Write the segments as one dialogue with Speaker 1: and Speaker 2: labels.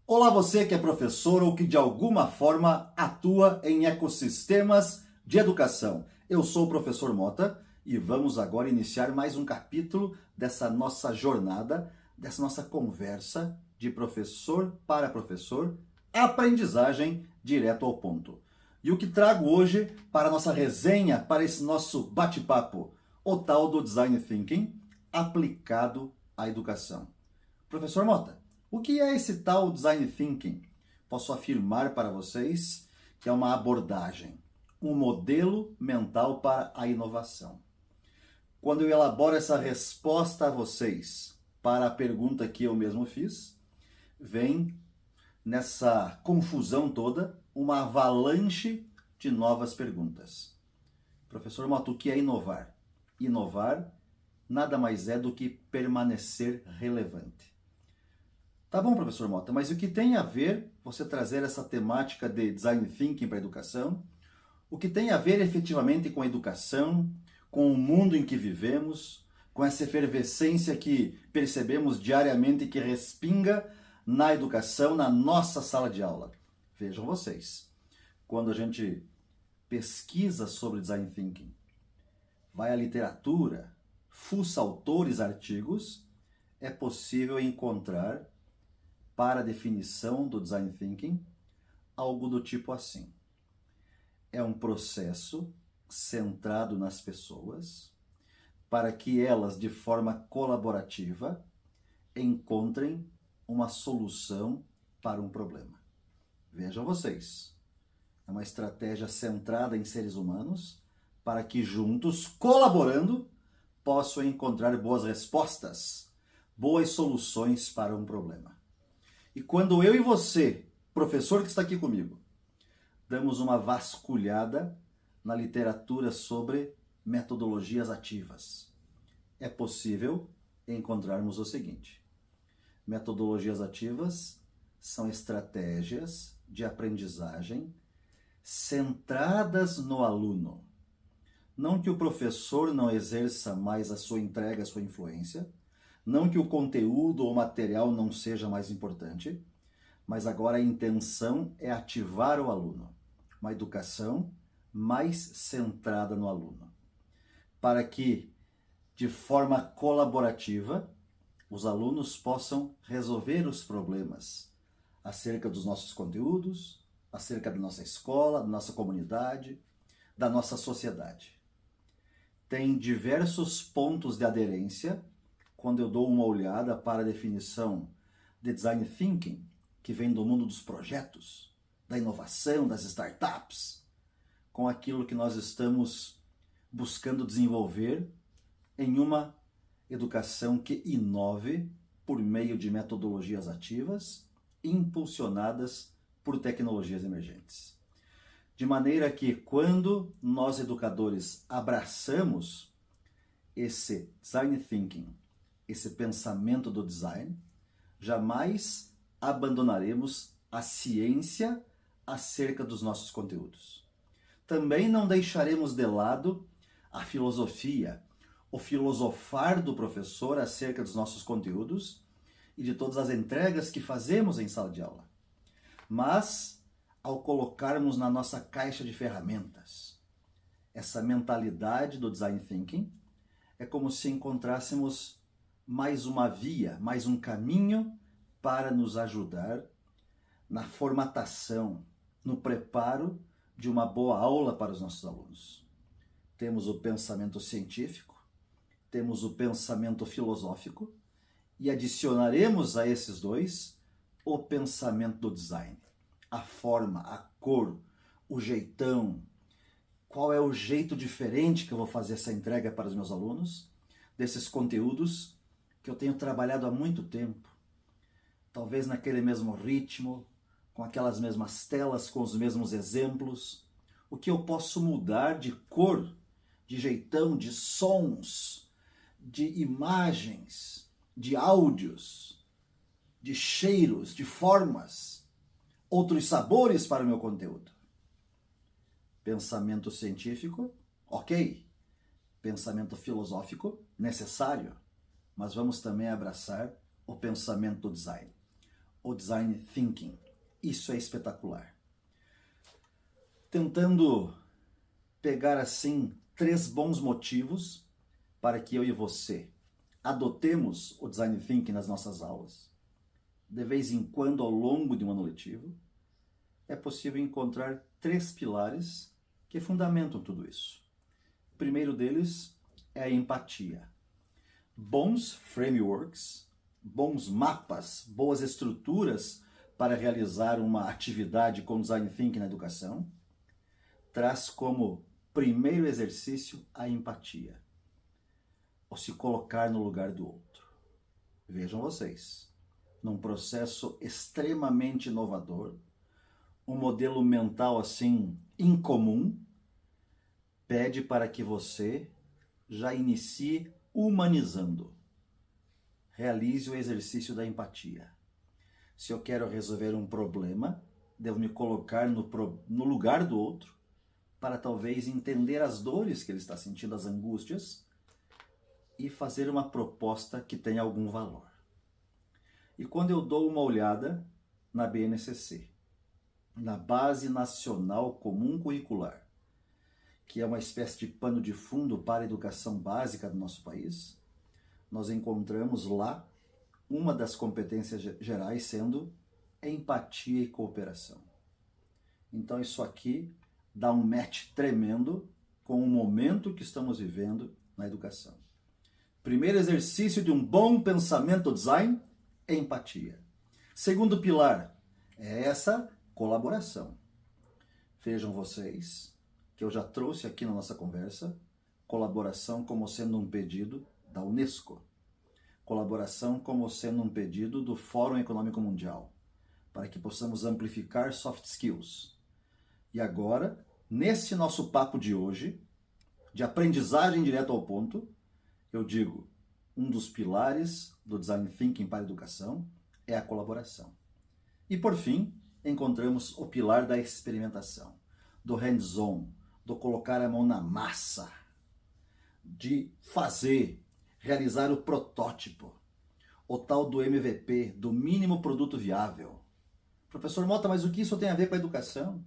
Speaker 1: Olá, você que é professor ou que de alguma forma atua em ecossistemas de educação. Eu sou o professor Mota e vamos agora iniciar mais um capítulo dessa nossa jornada, dessa nossa conversa de professor para professor, aprendizagem direto ao ponto. E o que trago hoje para a nossa resenha, para esse nosso bate-papo, o tal do Design Thinking aplicado à educação. Professor Mota, o que é esse tal Design Thinking? Posso afirmar para vocês que é uma abordagem, um modelo mental para a inovação. Quando eu elaboro essa resposta a vocês para a pergunta que eu mesmo fiz, vem nessa confusão toda uma avalanche de novas perguntas. Professor Mota, o que é inovar? Inovar nada mais é do que permanecer relevante. Tá bom, professor Mota, mas o que tem a ver você trazer essa temática de design thinking para a educação? O que tem a ver efetivamente com a educação, com o mundo em que vivemos, com essa efervescência que percebemos diariamente que respinga na educação, na nossa sala de aula? Vejam vocês, quando a gente pesquisa sobre design thinking, vai à literatura, fuça autores, artigos, é possível encontrar para a definição do design thinking, algo do tipo assim: é um processo centrado nas pessoas para que elas, de forma colaborativa, encontrem uma solução para um problema. Vejam vocês, é uma estratégia centrada em seres humanos para que juntos, colaborando, possam encontrar boas respostas, boas soluções para um problema. E quando eu e você, professor que está aqui comigo, damos uma vasculhada na literatura sobre metodologias ativas, é possível encontrarmos o seguinte: metodologias ativas são estratégias de aprendizagem centradas no aluno. Não que o professor não exerça mais a sua entrega, a sua influência, não que o conteúdo ou material não seja mais importante, mas agora a intenção é ativar o aluno. Uma educação mais centrada no aluno. Para que, de forma colaborativa, os alunos possam resolver os problemas acerca dos nossos conteúdos, acerca da nossa escola, da nossa comunidade, da nossa sociedade. Tem diversos pontos de aderência quando eu dou uma olhada para a definição de design thinking, que vem do mundo dos projetos, da inovação, das startups, com aquilo que nós estamos buscando desenvolver em uma educação que inove por meio de metodologias ativas, impulsionadas por tecnologias emergentes. De maneira que, quando nós educadores abraçamos esse design thinking, esse pensamento do design, jamais abandonaremos a ciência acerca dos nossos conteúdos. Também não deixaremos de lado a filosofia, o filosofar do professor acerca dos nossos conteúdos e de todas as entregas que fazemos em sala de aula. Mas, ao colocarmos na nossa caixa de ferramentas essa mentalidade do design thinking, é como se encontrássemos mais uma via, mais um caminho para nos ajudar na formatação, no preparo de uma boa aula para os nossos alunos. Temos o pensamento científico, temos o pensamento filosófico e adicionaremos a esses dois o pensamento do design. A forma, a cor, o jeitão, qual é o jeito diferente que eu vou fazer essa entrega para os meus alunos, desses conteúdos que eu tenho trabalhado há muito tempo, talvez naquele mesmo ritmo, com aquelas mesmas telas, com os mesmos exemplos. O que eu posso mudar de cor, de jeitão, de sons, de imagens, de áudios, de cheiros, de formas, outros sabores para o meu conteúdo. Pensamento científico, ok. Pensamento filosófico, necessário. Mas vamos também abraçar o pensamento do design. o Design Thinking. Isso é espetacular. Tentando pegar assim 3 bons motivos para que eu e você adotemos o Design Thinking nas nossas aulas. De vez em quando, ao longo de um ano letivo, é possível encontrar 3 pilares que fundamentam tudo isso. O primeiro deles é a empatia. Bons frameworks, bons mapas, boas estruturas para realizar uma atividade com Design Thinking na educação, traz como primeiro exercício a empatia, ou se colocar no lugar do outro. Vejam vocês, num processo extremamente inovador, um modelo mental assim incomum, pede para que você já inicie humanizando. Realize o exercício da empatia. Se eu quero resolver um problema, devo me colocar no lugar do outro, para talvez entender as dores que ele está sentindo, as angústias, e fazer uma proposta que tenha algum valor. E quando eu dou uma olhada na BNCC, na Base Nacional Comum Curricular, que é uma espécie de pano de fundo para a educação básica do nosso país, nós encontramos lá uma das competências gerais sendo empatia e cooperação. Então isso aqui dá um match tremendo com o momento que estamos vivendo na educação. Primeiro exercício de um bom pensamento design, empatia. Segundo pilar é essa colaboração. Vejam vocês que eu já trouxe aqui na nossa conversa colaboração como sendo um pedido da Unesco, colaboração como sendo um pedido do Fórum Econômico Mundial, para que possamos amplificar soft skills. E agora, nesse nosso papo de hoje, de aprendizagem direto ao ponto, eu digo, um dos pilares do Design Thinking para a educação é a colaboração. E por fim, encontramos o pilar da experimentação, do hands-on, do colocar a mão na massa, de fazer, realizar o protótipo, o tal do MVP, do mínimo produto viável. Professor Mota, mas o que isso tem a ver com a educação?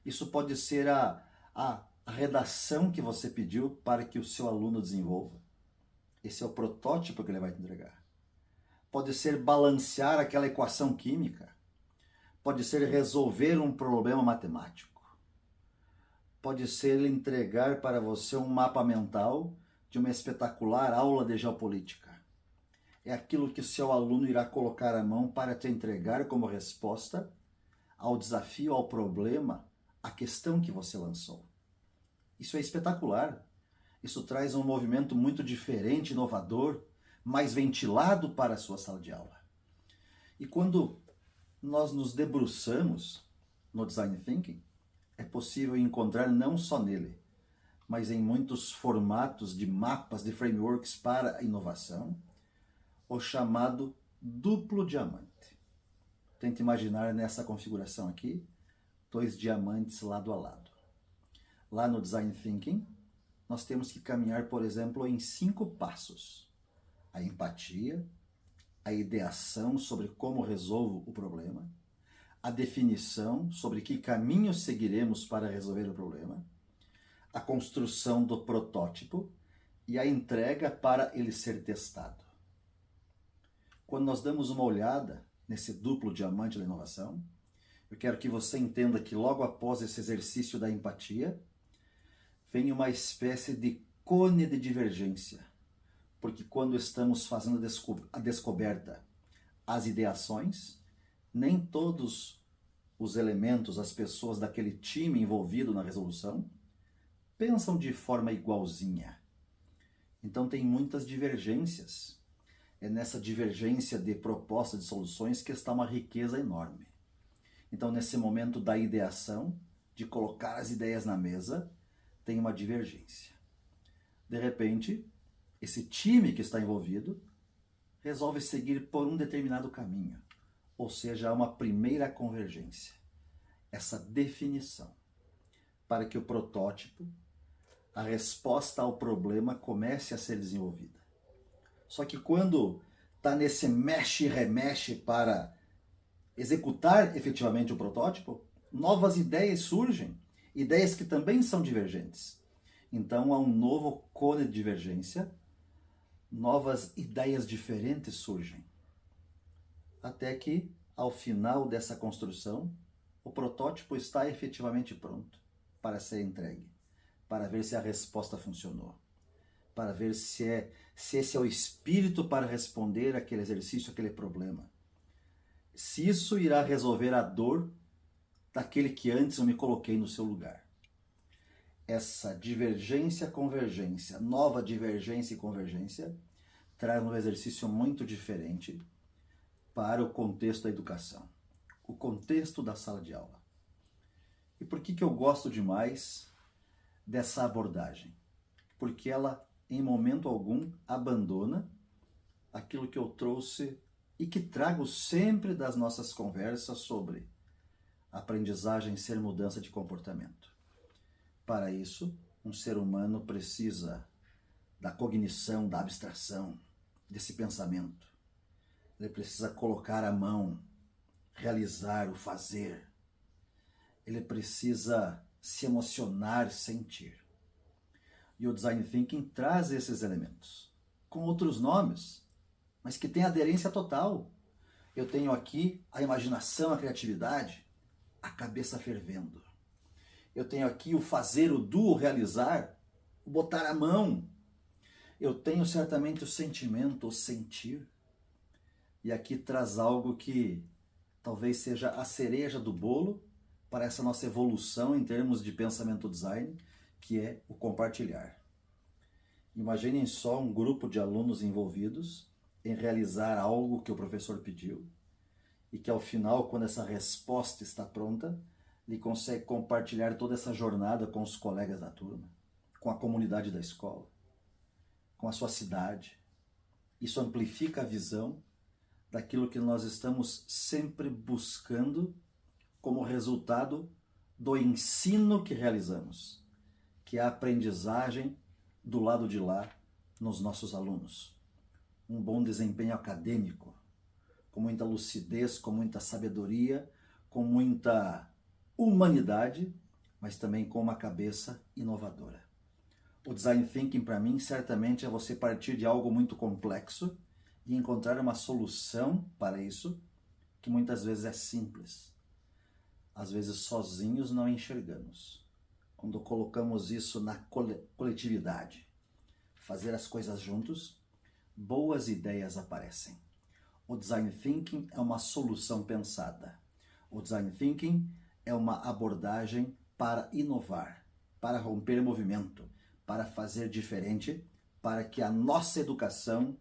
Speaker 1: Isso pode ser a redação que você pediu para que o seu aluno desenvolva. Esse é o protótipo que ele vai te entregar. Pode ser balancear aquela equação química. Pode ser resolver um problema matemático. Pode ser ele entregar para você um mapa mental de uma espetacular aula de geopolítica. É aquilo que o seu aluno irá colocar a mão para te entregar como resposta ao desafio, ao problema, à questão que você lançou. Isso é espetacular. Isso traz um movimento muito diferente, inovador, mais ventilado para a sua sala de aula. E quando nós nos debruçamos no Design Thinking, é possível encontrar não só nele, mas em muitos formatos de mapas, de frameworks para a inovação, o chamado duplo diamante. Tente imaginar nessa configuração aqui, 2 diamantes lado a lado. Lá no Design Thinking, nós temos que caminhar, por exemplo, em 5 passos. A empatia, a ideação sobre como resolvo o problema, a definição sobre que caminho seguiremos para resolver o problema, a construção do protótipo e a entrega para ele ser testado. Quando nós damos uma olhada nesse duplo diamante da inovação, eu quero que você entenda que logo após esse exercício da empatia, vem uma espécie de cone de divergência, porque quando estamos fazendo a descoberta, as ideações, nem todos os elementos, as pessoas daquele time envolvido na resolução, pensam de forma igualzinha. Então tem muitas divergências. É nessa divergência de propostas de soluções que está uma riqueza enorme. Então nesse momento da ideação, de colocar as ideias na mesa, tem uma divergência. De repente, esse time que está envolvido resolve seguir por um determinado caminho, ou seja, há uma primeira convergência, essa definição, para que o protótipo, a resposta ao problema comece a ser desenvolvida. Só que quando está nesse mexe e remexe para executar efetivamente o protótipo, novas ideias surgem, ideias que também são divergentes. Então há um novo cone de divergência, novas ideias diferentes surgem. Até que, ao final dessa construção, o protótipo está efetivamente pronto para ser entregue, para ver se a resposta funcionou, para ver se esse é o espírito para responder aquele exercício, aquele problema. Se isso irá resolver a dor daquele que antes eu me coloquei no seu lugar. Essa divergência, convergência, nova divergência e convergência, traz um exercício muito diferente para o contexto da educação, o contexto da sala de aula. E por que eu gosto demais dessa abordagem? Porque ela, em momento algum, abandona aquilo que eu trouxe e que trago sempre das nossas conversas sobre aprendizagem ser mudança de comportamento. Para isso, um ser humano precisa da cognição, da abstração, desse pensamento. Ele precisa colocar a mão, realizar o fazer. Ele precisa se emocionar, sentir. E o Design Thinking traz esses elementos, com outros nomes, mas que tem aderência total. Eu tenho aqui a imaginação, a criatividade, a cabeça fervendo. Eu tenho aqui o fazer, o do, o realizar, o botar a mão. Eu tenho certamente o sentimento, o sentir. E aqui traz algo que talvez seja a cereja do bolo para essa nossa evolução em termos de pensamento design, que é o compartilhar. Imaginem só um grupo de alunos envolvidos em realizar algo que o professor pediu e que ao final, quando essa resposta está pronta, ele consegue compartilhar toda essa jornada com os colegas da turma, com a comunidade da escola, com a sua cidade. Isso amplifica a visão daquilo que nós estamos sempre buscando como resultado do ensino que realizamos, que é a aprendizagem do lado de lá nos nossos alunos. Um bom desempenho acadêmico, com muita lucidez, com muita sabedoria, com muita humanidade, mas também com uma cabeça inovadora. O Design Thinking, para mim, certamente é você partir de algo muito complexo e encontrar uma solução para isso, que muitas vezes é simples. Às vezes, sozinhos não enxergamos. Quando colocamos isso na coletividade, fazer as coisas juntos, boas ideias aparecem. O Design Thinking é uma solução pensada. O Design Thinking é uma abordagem para inovar, para romper movimento, para fazer diferente, para que a nossa educação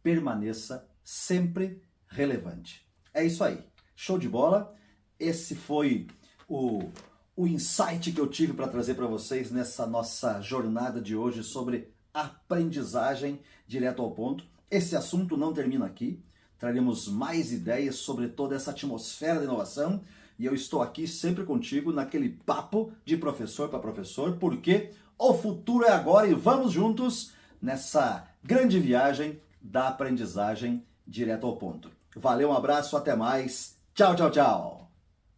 Speaker 1: permaneça sempre relevante. É isso aí. Show de bola. Esse foi o insight que eu tive para trazer para vocês nessa nossa jornada de hoje sobre aprendizagem direto ao ponto. Esse assunto não termina aqui. Traremos mais ideias sobre toda essa atmosfera de inovação e eu estou aqui sempre contigo naquele papo de professor para professor, porque o futuro é agora e vamos juntos nessa grande viagem da aprendizagem direto ao ponto. Valeu, um abraço, até mais. Tchau, tchau, tchau.